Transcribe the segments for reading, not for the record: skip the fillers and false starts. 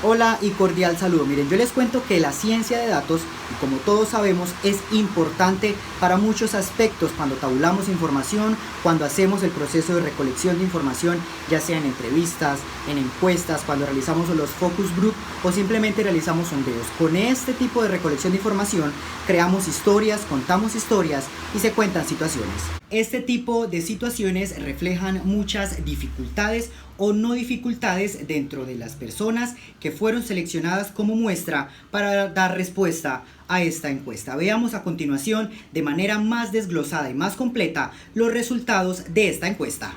Hola y cordial saludo. Miren, yo les cuento que la ciencia de datos, como todos sabemos, es importante para muchos aspectos cuando tabulamos información, cuando hacemos el proceso de recolección de información, ya sea en entrevistas, en encuestas, cuando realizamos los focus group o simplemente realizamos sondeos. Con este tipo de recolección de información creamos historias, contamos historias y se cuentan situaciones. Este tipo de situaciones reflejan muchas dificultades o no dificultades dentro de las personas que fueron seleccionadas como muestra para dar respuesta a esta encuesta. Veamos a continuación de manera más desglosada y más completa los resultados de esta encuesta.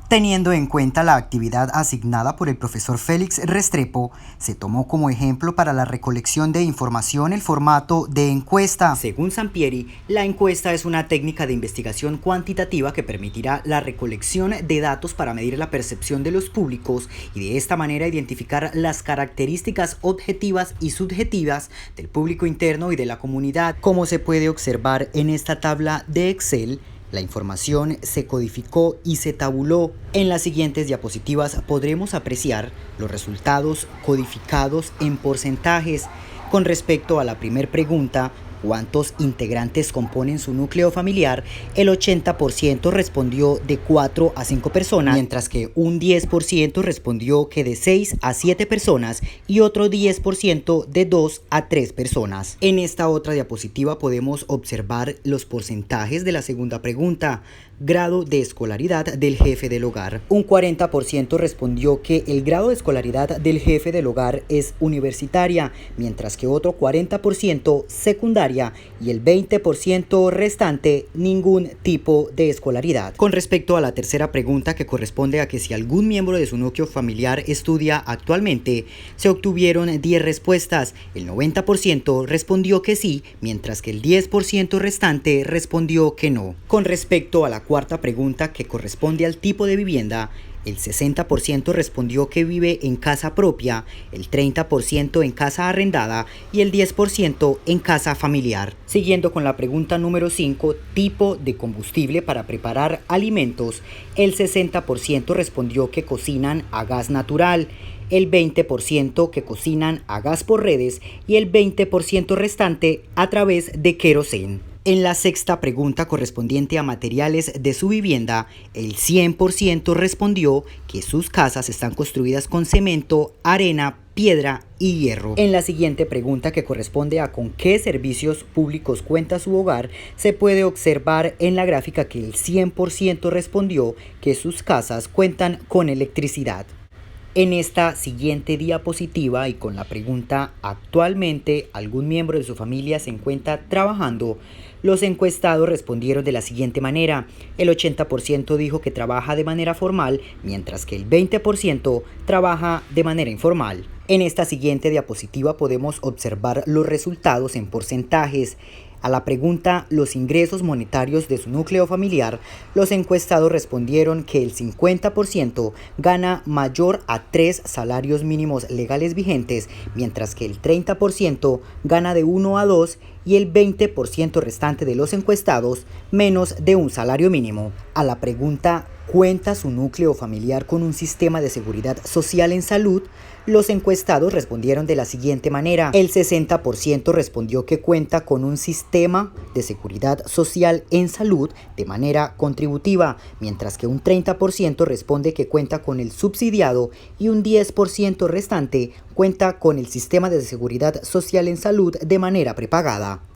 Teniendo en cuenta la actividad asignada por el profesor Félix Restrepo, se tomó como ejemplo para la recolección de información el formato de encuesta. Según Sampieri, la encuesta es una técnica de investigación cuantitativa que permitirá la recolección de datos para medir la percepción de los públicos y de esta manera identificar las características objetivas y subjetivas del público interno y de la comunidad. Como se puede observar en esta tabla de Excel, la información se codificó y se tabuló. En las siguientes diapositivas podremos apreciar los resultados codificados en porcentajes. Con respecto a la primera pregunta, ¿cuántos integrantes componen su núcleo familiar? El 80% respondió de 4 a 5 personas, mientras que un 10% respondió que de 6 a 7 personas y otro 10% de 2 a 3 personas. En esta otra diapositiva podemos observar los porcentajes de la segunda pregunta. Grado de escolaridad del jefe del hogar. Un 40% respondió que el grado de escolaridad del jefe del hogar es universitaria, mientras que otro 40% secundaria y el 20% restante ningún tipo de escolaridad. Con respecto a la tercera pregunta, que corresponde a que si algún miembro de su núcleo familiar estudia actualmente, se obtuvieron 10 respuestas. El 90% respondió que sí, mientras que el 10% restante respondió que no. Con respecto a la cuarta pregunta, que corresponde al tipo de vivienda, el 60% respondió que vive en casa propia, el 30% en casa arrendada y el 10% en casa familiar. Siguiendo con la pregunta número 5, tipo de combustible para preparar alimentos, el 60% respondió que cocinan a gas natural, el 20% que cocinan a gas por redes y el 20% restante a través de queroseno. En la sexta pregunta, correspondiente a materiales de su vivienda, el 100% respondió que sus casas están construidas con cemento, arena, piedra y hierro. En la siguiente pregunta, que corresponde a con qué servicios públicos cuenta su hogar, se puede observar en la gráfica que el 100% respondió que sus casas cuentan con electricidad. En esta siguiente diapositiva y con la pregunta ¿actualmente algún miembro de su familia se encuentra trabajando?, los encuestados respondieron de la siguiente manera. El 80% dijo que trabaja de manera formal, mientras que el 20% trabaja de manera informal. En esta siguiente diapositiva podemos observar los resultados en porcentajes. A la pregunta los ingresos monetarios de su núcleo familiar, los encuestados respondieron que el 50% gana mayor a 3 salarios mínimos legales vigentes, mientras que el 30% gana de 1 a 2 y el 20% restante de los encuestados menos de un salario mínimo. A la pregunta ¿cuenta su núcleo familiar con un sistema de seguridad social en salud?, los encuestados respondieron de la siguiente manera. El 60% respondió que cuenta con un sistema de seguridad social en salud de manera contributiva, mientras que un 30% responde que cuenta con el subsidiado y un 10% restante cuenta con el sistema de seguridad social en salud de manera prepagada.